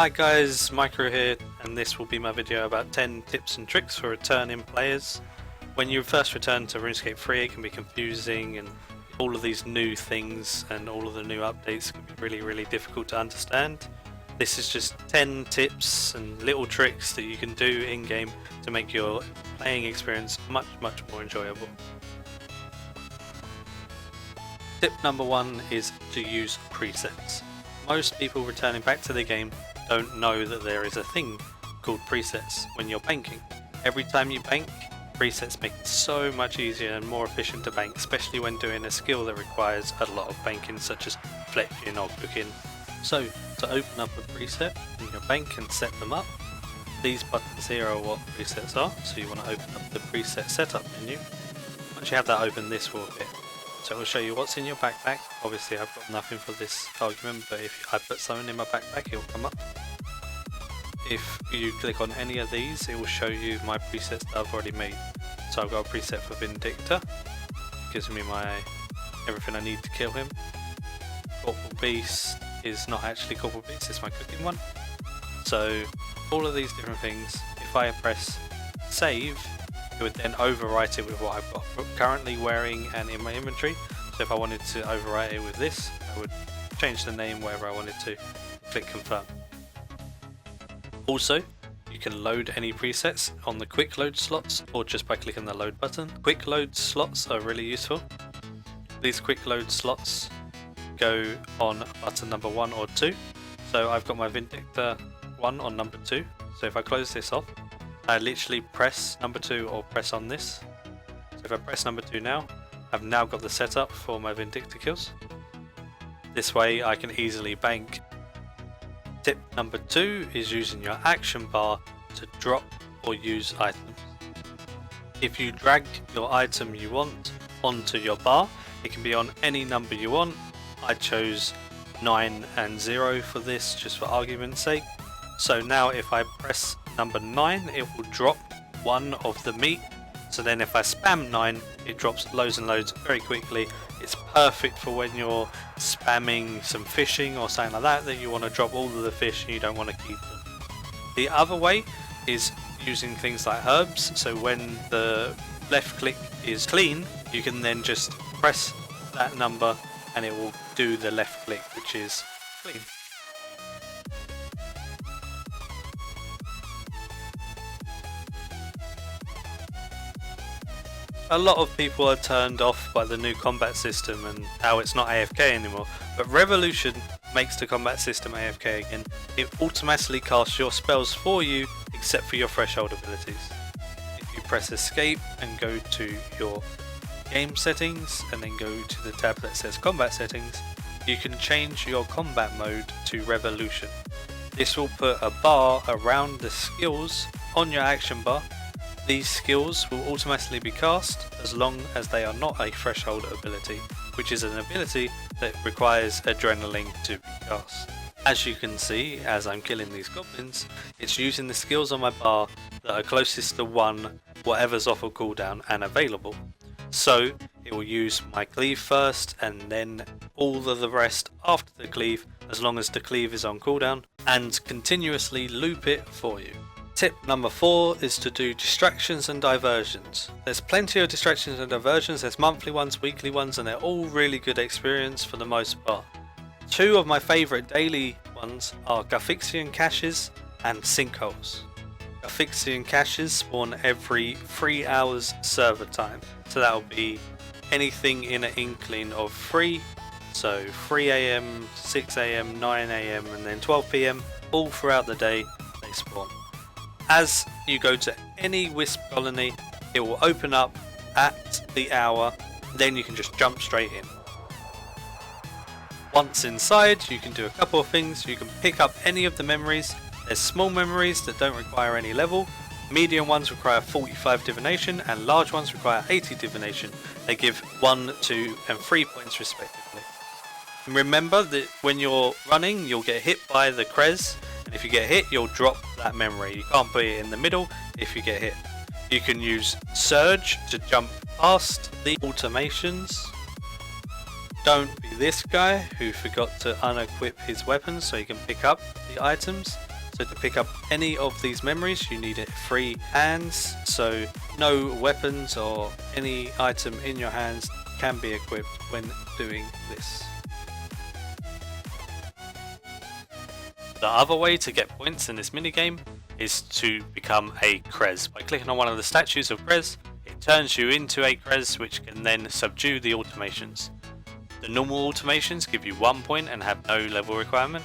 Hi guys, Maikeru here, and this will be my video about 10 tips and tricks for returning players. When you first return to Runescape 3 it can be confusing, and all of these new things and all of the new updates can be really difficult to understand. This is just 10 tips and little tricks that you can do in game to make your playing experience much more enjoyable. Tip number 1 is to use presets. Most people returning back to the game don't know that there is a thing called presets when you're banking. Every time you bank, presets make it so much easier and more efficient to bank, especially when doing a skill that requires a lot of banking, such as fletching or cooking. So, to open up a preset in your bank and set them up, these buttons here are what presets are. So you want to open up the preset setup menu. Once you have that open, this will appear. So it will show you what's in your backpack. Obviously I've got nothing for this argument, but if I put something in my backpack it will come up. If you click on any of these, it will show you my presets that I've already made. So I've got a preset for Vindictor, gives me everything I need to kill him. Corporal Beast is not actually Corporal Beast, it's my cooking one. So all of these different things, if I press save, it would then overwrite it with what I've got currently wearing and in my inventory. So if I wanted to overwrite it with this, I would change the name wherever I wanted to, click confirm. Also, you can load any presets on the quick load slots or just by clicking the load button. Quick load slots are really useful. These quick load slots go on button number 1 or 2. So I've got my Vindictor 1 on number 2. So if I close this off, I literally press number 2 or press on this. So if I press number 2 now, I've now got the setup for my Vindictor kills. This way I can easily bank. Tip number 2 is using your action bar to drop or use items. If you drag your item you want onto your bar, it can be on any number you want. I chose 9 and 0 for this, just for argument's sake. So now if I press number 9, it will drop one of the meat. So then if I spam 9, it drops loads and loads very quickly. It's perfect for when you're spamming some fishing or something like that you want to drop all of the fish and you don't want to keep them. The other way is using things like herbs. So when the left click is clean, you can then just press that number and it will do the left click, which is clean. A lot of people are turned off by the new combat system and how it's not AFK anymore, but Revolution makes the combat system AFK again. It automatically casts your spells for you except for your threshold abilities. If you press escape and go to your game settings and then go to the tab that says combat settings, you can change your combat mode to Revolution. This will put a bar around the skills on your action bar. These skills will automatically be cast as long as they are not a threshold ability, which is an ability that requires adrenaline to be cast. As you can see, as I'm killing these goblins, it's using the skills on my bar that are closest to 1, whatever's off of cooldown and available. So it will use my cleave first and then all of the rest after the cleave, as long as the cleave is on cooldown, and continuously loop it for you. Tip number 4 is to do distractions and diversions. There's plenty of distractions and diversions, there's monthly ones, weekly ones, and they're all really good experience for the most part. 2 of my favourite daily ones are Garfixian caches and sinkholes. Garfixian caches spawn every 3 hours server time, so that'll be anything in an inkling of 3, so 3 AM, 6 AM, 9 AM and then 12 PM, all throughout the day they spawn. As you go to any wisp colony, it will open up at the hour, then you can just jump straight in. Once inside, you can do a couple of things. You can pick up any of the memories. There's small memories that don't require any level, medium ones require 45 divination, and large ones require 80 divination. They give 1, 2 and 3 points respectively. And remember that when you're running, you'll get hit by the Krez. And if you get hit, you'll drop that memory. You can't put it in the middle if you get hit. You can use Surge to jump past the automations. Don't be this guy who forgot to unequip his weapons so he can pick up the items. So to pick up any of these memories, you need it free hands, so no weapons or any item in your hands can be equipped when doing this. The other way to get points in this minigame is to become a Krez. By clicking on one of the statues of Krez, it turns you into a Krez, which can then subdue the automations. The normal automations give you 1 point and have no level requirement.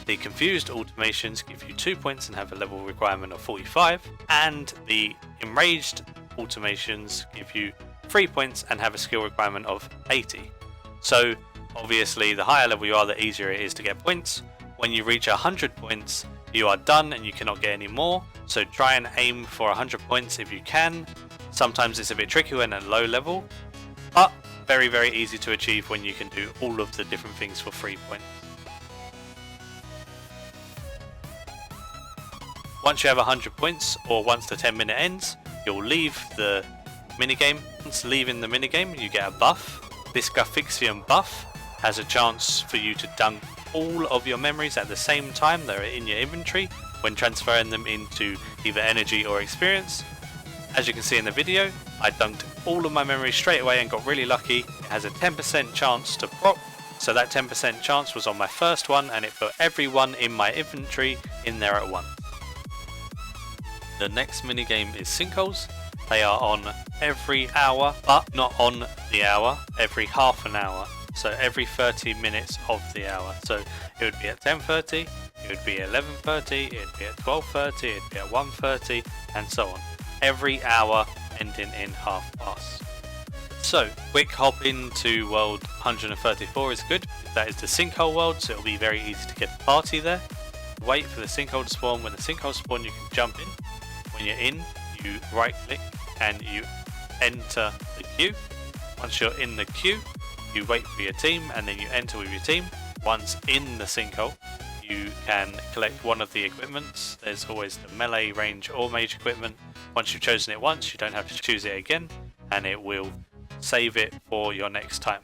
The confused automations give you 2 points and have a level requirement of 45. And the enraged automations give you 3 points and have a skill requirement of 80. So obviously the higher level you are, the easier it is to get points. When you reach 100 points, you are done and you cannot get any more. So try and aim for 100 points if you can. Sometimes it's a bit tricky when at low level, but very easy to achieve when you can do all of the different things for 3 points. Once you have 100 points, or once the 10-minute ends, you'll leave the minigame. Once leaving the minigame, you get a buff. This Guffixian buff has a chance for you to dunk all of your memories at the same time that are in your inventory when transferring them into either energy or experience. As you can see in the video, I dunked all of my memories straight away and got really lucky. It has a 10% chance to prop, so that 10% chance was on my first one and it put everyone in my inventory in there at once. The next minigame is sinkholes. They are on every hour, but not on the hour, every half an hour. So every 30 minutes of the hour. So it would be at 10:30, it would be at 11:30, it would be at 12:30, it would be at 1:30, and so on. Every hour ending in half past. So quick hop into world 134 is good. That is the sinkhole world, so it will be very easy to get the party there. Wait for the sinkhole to spawn. When the sinkhole spawns, you can jump in. When you're in, you right click and you enter the queue. Once you're in the queue, you wait for your team and then you enter with your team. Once in the sinkhole, you can collect one of the equipments. There's always the melee, range or mage equipment. Once you've chosen it once, you don't have to choose it again and it will save it for your next time.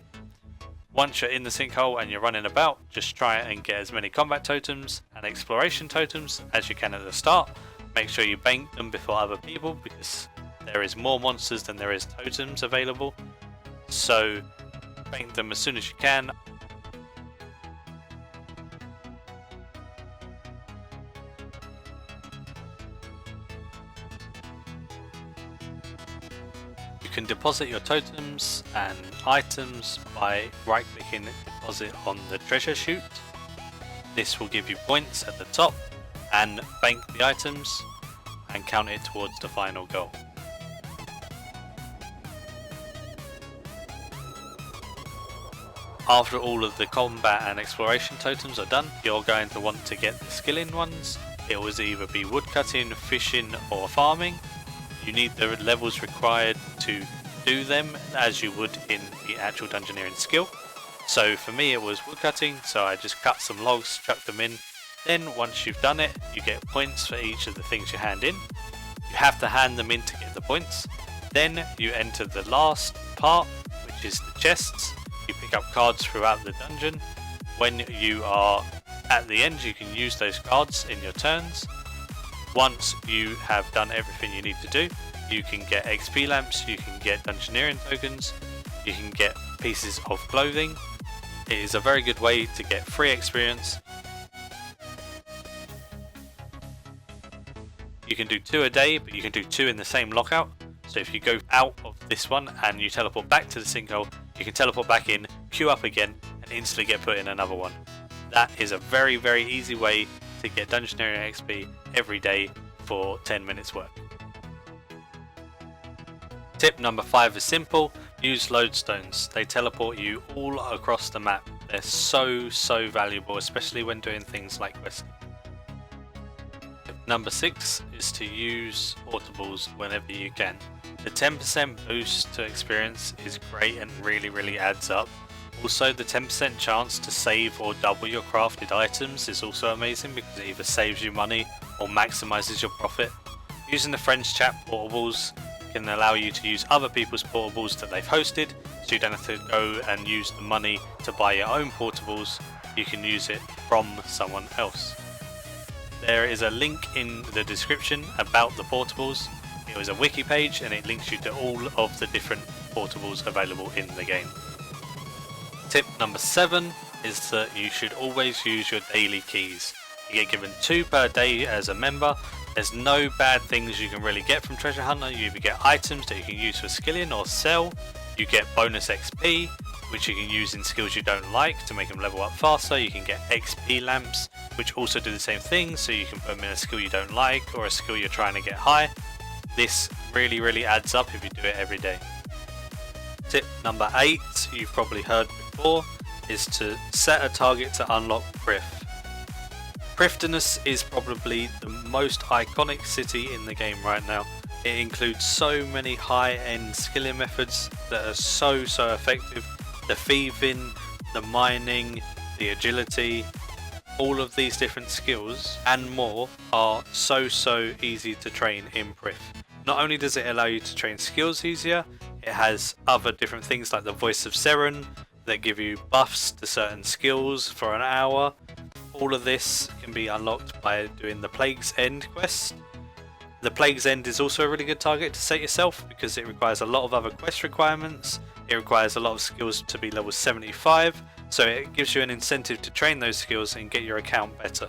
Once you're in the sinkhole and you're running about, just try and get as many combat totems and exploration totems as you can at the start. Make sure you bank them before other people because there is more monsters than there is totems available. So bank them as soon as you can. You can deposit your totems and items by right clicking deposit on the treasure chute. This will give you points at the top and bank the items and count it towards the final goal. After all of the combat and exploration totems are done, you're going to want to get the skilling ones. It will either be woodcutting, fishing or farming. You need the levels required to do them as you would in the actual dungeoneering skill. So for me it was woodcutting, so I just cut some logs, chucked them in. Then once you've done it, you get points for each of the things you hand in. You have to hand them in to get the points. Then you enter the last part, which is the chests. You pick up cards throughout the dungeon. When you are at the end, you can use those cards in your turns. Once you have done everything you need to do, you can get XP lamps, you can get dungeoneering tokens, you can get pieces of clothing. It is a very good way to get free experience. You can do 2 a day, but you can do 2 in the same lockout. So if you go out of this one and you teleport back to the sinkhole, you can teleport back in, queue up again, and instantly get put in another one. That is a very easy way to get dungeoneering XP every day for 10 minutes work. Tip number 5 is simple. Use lodestones. They teleport you all across the map. They're so valuable, especially when doing things like questing. Tip number 6 is to use portables whenever you can. The 10% boost to experience is great and really adds up. Also, the 10% chance to save or double your crafted items is also amazing because it either saves you money or maximizes your profit. Using the friends chat portables can allow you to use other people's portables that they've hosted, so you don't have to go and use the money to buy your own portables. You can use it from someone else. There is a link in the description about the portables. It was a wiki page and it links you to all of the different portables available in the game. Tip number 7 is that you should always use your daily keys. You get given 2 per day as a member. There's no bad things you can really get from Treasure Hunter. You either get items that you can use for skilling or sell. You get bonus XP, which you can use in skills you don't like to make them level up faster. You can get XP lamps, which also do the same thing, so you can put them in a skill you don't like or a skill you're trying to get high. This really adds up if you do it every day. Tip number 8, you've probably heard before, is to set a target to unlock Prif. Prifdinus is probably the most iconic city in the game right now. It includes so many high-end skilling methods that are so effective. The thieving, the mining, the agility, all of these different skills and more are so easy to train in Prif. Not only does it allow you to train skills easier, it has other different things like the Voice of Seren that give you buffs to certain skills for an hour. All of this can be unlocked by doing the Plague's End quest. The Plague's End is also a really good target to set yourself because it requires a lot of other quest requirements. It requires a lot of skills to be level 75, so it gives you an incentive to train those skills and get your account better.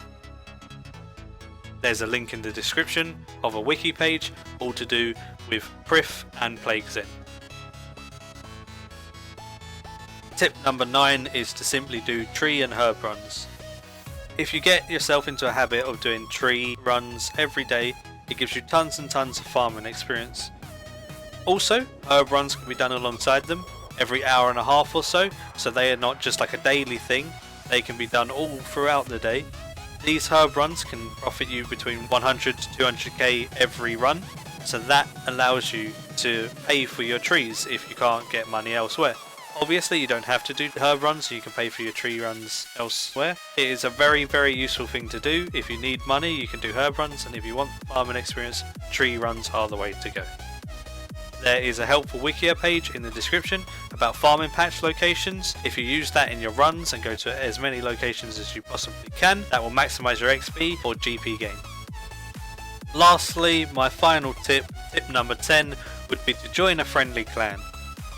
There's a link in the description of a wiki page, all to do with Prif and Plague's End. Tip number 9 is to simply do tree and herb runs. If you get yourself into a habit of doing tree runs every day, it gives you tons and tons of farming experience. Also, herb runs can be done alongside them every hour and a half or so they are not just like a daily thing, they can be done all throughout the day. These herb runs can profit you between 100 to 200k every run, so that allows you to pay for your trees if you can't get money elsewhere. Obviously you don't have to do herb runs, so you can pay for your tree runs elsewhere. It is a very useful thing to do. If you need money you can do herb runs, and if you want farming experience, tree runs are the way to go. There is a helpful Wikia page in the description about farming patch locations. If you use that in your runs and go to as many locations as you possibly can, that will maximise your XP or GP gain. Lastly, my final tip number 10, would be to join a friendly clan.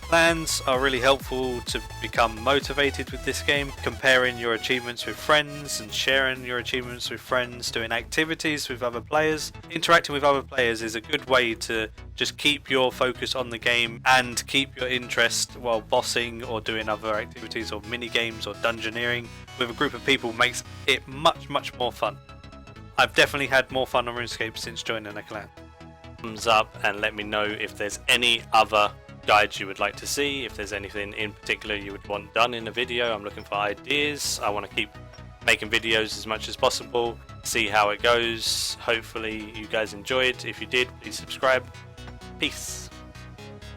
Clans are really helpful to become motivated with this game, comparing your achievements with friends and sharing your achievements with friends, doing activities with other players. Interacting with other players is a good way to just keep your focus on the game and keep your interest while bossing or doing other activities or mini games or dungeoneering with a group of people. Makes it much more fun. I've definitely had more fun on RuneScape since joining a clan. Thumbs up and let me know if there's any other guides you would like to see, if there's anything in particular you would want done in a video. I'm looking for ideas. I want to keep making videos as much as possible, see how it goes. Hopefully you guys enjoyed. If you did, please subscribe. Peace.